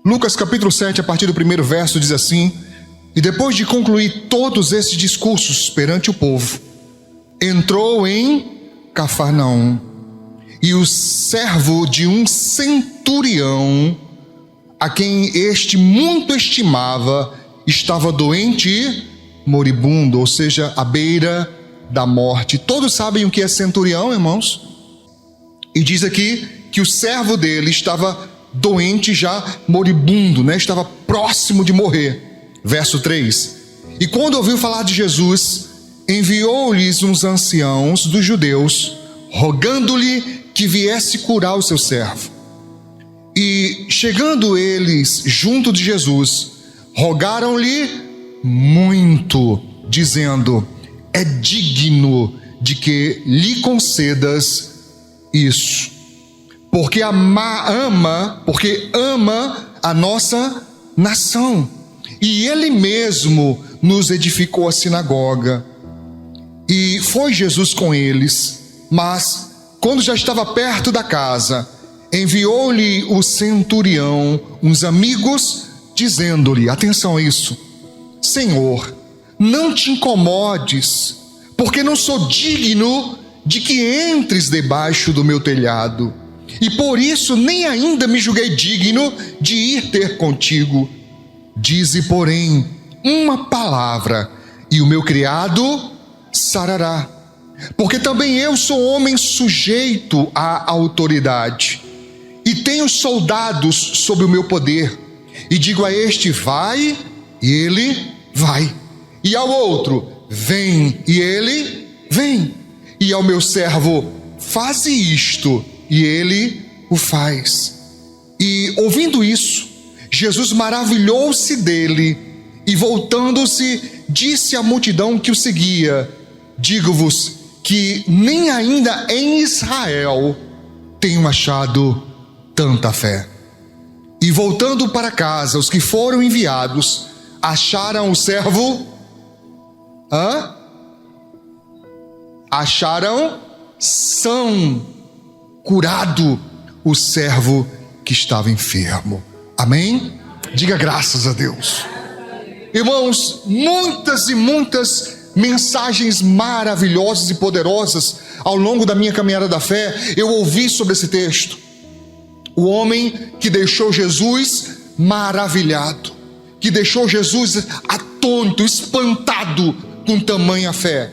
Lucas capítulo 7, a partir do primeiro verso, diz assim: E depois de concluir todos esses discursos perante o povo, entrou em Cafarnaum, e o servo de um centurião, a quem este muito estimava, estava doente e moribundo, ou seja, à beira da morte. Todos sabem o que é centurião, irmãos? E diz aqui que o servo dele estava doente, já moribundo, estava próximo de morrer. Verso 3: E quando ouviu falar de Jesus, enviou-lhes uns anciãos dos judeus, rogando-lhe que viesse curar o seu servo. E chegando eles junto de Jesus, rogaram-lhe muito, dizendo: É digno de que lhe concedas isso, porque ama a nossa nação, e ele mesmo nos edificou a sinagoga. E foi Jesus com eles, mas quando já estava perto da casa, enviou-lhe o centurião uns amigos, dizendo-lhe, atenção a isso: Senhor, não te incomodes, porque não sou digno de que entres debaixo do meu telhado, e por isso nem ainda me julguei digno de ir ter contigo. Dize, porém, uma palavra, e o meu criado sarará, porque também eu sou homem sujeito à autoridade, e tenho soldados sob o meu poder, e digo a este: vai, e ele vai, e ao outro: vem, e ele vem, e ao meu servo: faze isto, e ele o faz. E ouvindo isso, Jesus maravilhou-se dele, e voltando-se, disse à multidão que o seguia: Digo-vos que nem ainda em Israel tenho achado tanta fé. E voltando para casa, os que foram enviados acharam o servo acharam são, curado o servo que estava enfermo. Amém? Diga graças a Deus. Irmãos, muitas e muitas mensagens maravilhosas e poderosas ao longo da minha caminhada da fé eu ouvi sobre esse texto. O homem que deixou Jesus maravilhado, que deixou Jesus atônito, espantado com tamanha fé.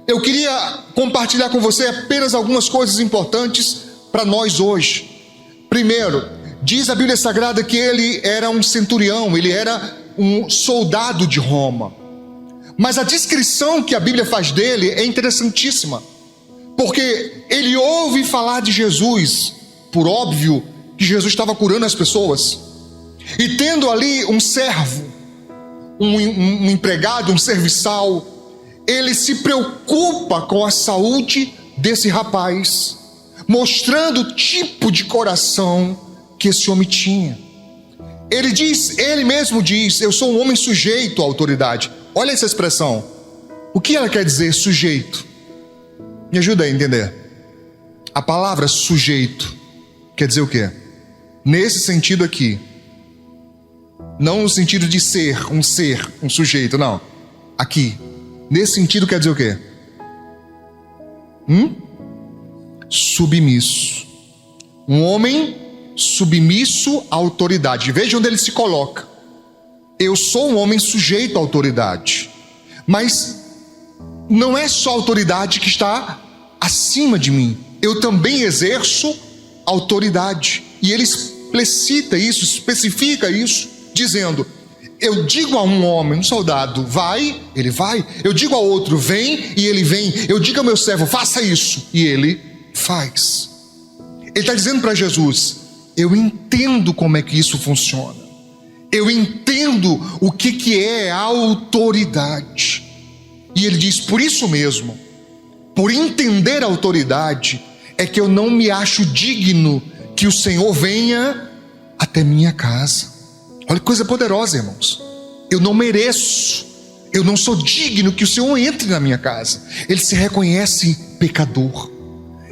Eu queria compartilhar com você apenas algumas coisas importantes para nós hoje. Primeiro, diz a Bíblia Sagrada que ele era um centurião, ele era um soldado de Roma. Mas a descrição que a Bíblia faz dele é interessantíssima, porque ele ouve falar de Jesus, por óbvio que Jesus estava curando as pessoas, e tendo ali um servo, um empregado, um serviçal, ele se preocupa com a saúde desse rapaz, mostrando o tipo de coração que esse homem tinha. Ele mesmo diz: eu sou um homem sujeito à autoridade. Olha essa expressão. O que ela quer dizer, sujeito? Me ajuda a entender. A palavra sujeito quer dizer o quê? Nesse sentido aqui, não no sentido de ser, um sujeito, não. Aqui, nesse sentido quer dizer o quê? Submisso. Um homem submisso à autoridade. Veja onde ele se coloca. Eu sou um homem sujeito à autoridade, mas não é só a autoridade que está acima de mim, eu também exerço autoridade. E ele explicita isso, especifica isso, dizendo: eu digo a um homem, um soldado, vai, ele vai. Eu digo a outro, vem, e ele vem. Eu digo ao meu servo, faça isso, e ele faz. Ele está dizendo para Jesus: eu entendo como é que isso funciona. Eu entendo o que é a autoridade. E ele diz: por isso mesmo, por entender a autoridade, é que eu não me acho digno que o Senhor venha até minha casa. Olha que coisa poderosa, irmãos. Eu não mereço, eu não sou digno que o Senhor entre na minha casa. Ele se reconhece pecador,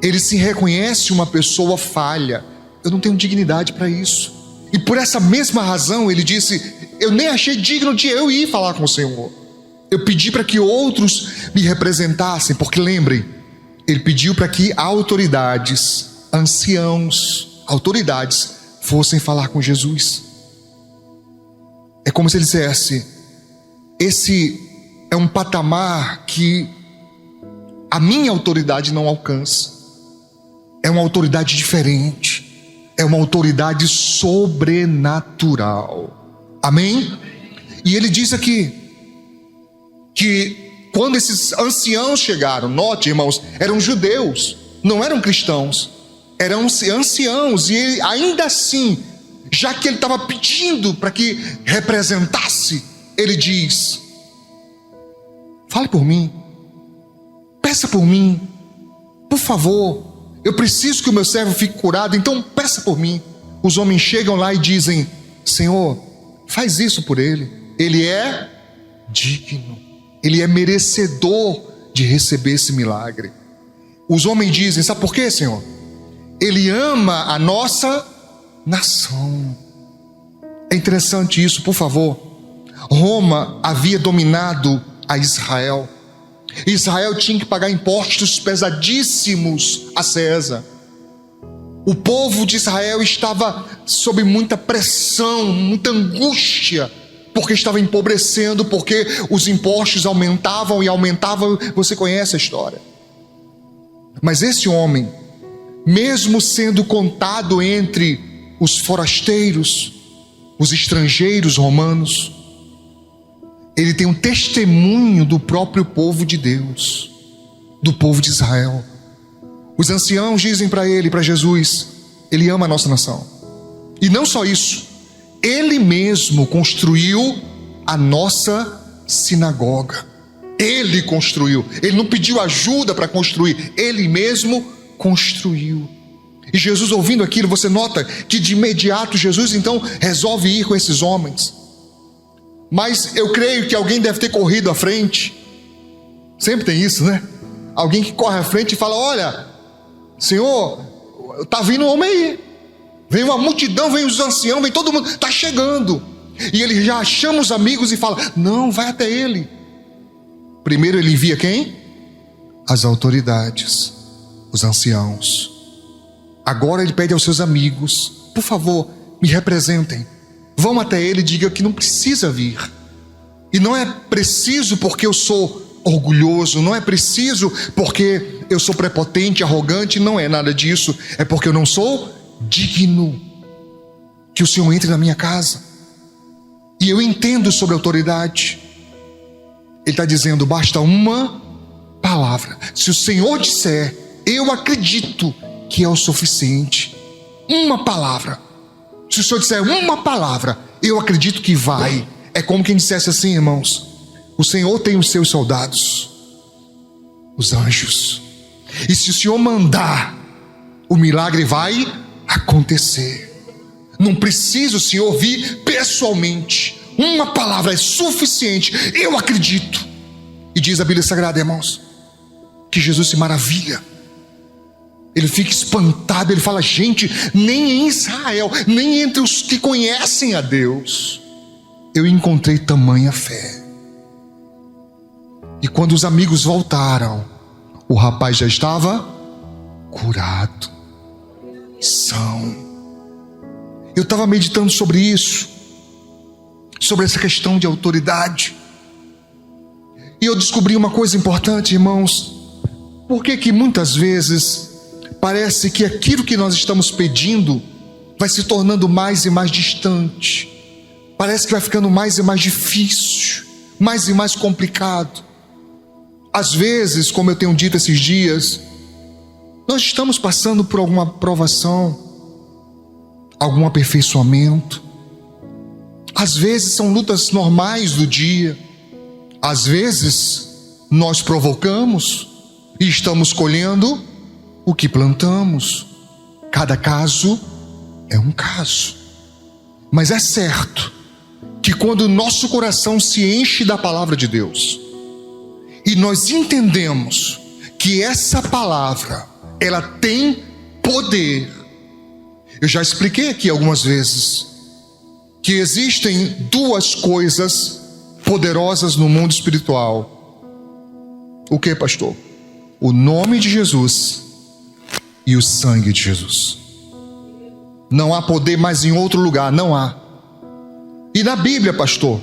ele se reconhece uma pessoa falha. Eu não tenho dignidade para isso. E por essa mesma razão ele disse: eu nem achei digno de eu ir falar com o Senhor. Eu pedi para que outros me representassem, porque lembrem, ele pediu para que autoridades, anciãos, autoridades fossem falar com Jesus. É como se ele dissesse: esse é um patamar que a minha autoridade não alcança. É uma autoridade diferente. É uma autoridade sobrenatural. Amém? E ele diz aqui que quando esses anciãos chegaram, note, irmãos, eram judeus, não eram cristãos, eram anciãos, e ele, ainda assim, já que ele estava pedindo para que representasse, ele diz: fale por mim, peça por mim, por favor, eu preciso que o meu servo fique curado, então peça por mim. Os homens chegam lá e dizem: Senhor, faz isso por ele, ele é digno, ele é merecedor de receber esse milagre. Os homens dizem: sabe por quê, Senhor? Ele ama a nossa nação. É interessante isso, por favor. Roma havia dominado a Israel. Israel tinha que pagar impostos pesadíssimos a César. O povo de Israel estava sob muita pressão, muita angústia, porque estava empobrecendo, porque os impostos aumentavam e aumentavam. Você conhece a história. Mas esse homem, mesmo sendo contado entre os forasteiros, os estrangeiros romanos, ele tem um testemunho do próprio povo de Deus, do povo de Israel. Os anciãos dizem para ele, para Jesus, ele ama a nossa nação. E não só isso, ele mesmo construiu a nossa sinagoga. Ele construiu, ele não pediu ajuda para construir, ele mesmo construiu. E Jesus, ouvindo aquilo, você nota que de imediato Jesus então resolve ir com esses homens. Mas eu creio que alguém deve ter corrido à frente. Sempre tem isso, né? Alguém que corre à frente e fala: olha, Senhor, está vindo um homem aí, vem uma multidão, vem os anciãos, vem todo mundo, está chegando. E ele já chama os amigos e fala: não, vai até ele. Primeiro ele envia quem? As autoridades, os anciãos. Agora ele pede aos seus amigos: por favor, me representem. Vão até ele e digam que não precisa vir. E não é preciso porque eu sou orgulhoso, não é preciso porque eu sou prepotente, arrogante, não é nada disso. É porque eu não sou digno que o Senhor entre na minha casa. E eu entendo sobre autoridade. Ele está dizendo: basta uma palavra. Se o Senhor disser, eu acredito que é o suficiente. Uma palavra. Se o Senhor disser uma palavra, eu acredito que vai. É como quem dissesse assim, irmãos: o Senhor tem os seus soldados, os anjos, e se o Senhor mandar, o milagre vai acontecer. Não precisa o Senhor vir pessoalmente, uma palavra é suficiente, eu acredito. E diz a Bíblia Sagrada, irmãos, que Jesus se maravilha. Ele fica espantado, ele fala: gente, nem em Israel, nem entre os que conhecem a Deus, eu encontrei tamanha fé. E quando os amigos voltaram, o rapaz já estava curado, são. Eu estava meditando sobre isso, sobre essa questão de autoridade, e eu descobri uma coisa importante, irmãos. Por que muitas vezes parece que aquilo que nós estamos pedindo vai se tornando mais e mais distante? Parece que vai ficando mais e mais difícil, mais e mais complicado. Às vezes, como eu tenho dito esses dias, nós estamos passando por alguma provação, algum aperfeiçoamento. Às vezes são lutas normais do dia. Às vezes nós provocamos e estamos colhendo o que plantamos. Cada caso é um caso. Mas é certo que quando o nosso coração se enche da palavra de Deus, e nós entendemos que essa palavra, ela tem poder. Eu já expliquei aqui algumas vezes que existem duas coisas poderosas no mundo espiritual. O que, pastor? O nome de Jesus e o sangue de Jesus. Não há poder mais em outro lugar, não há. E na Bíblia, pastor,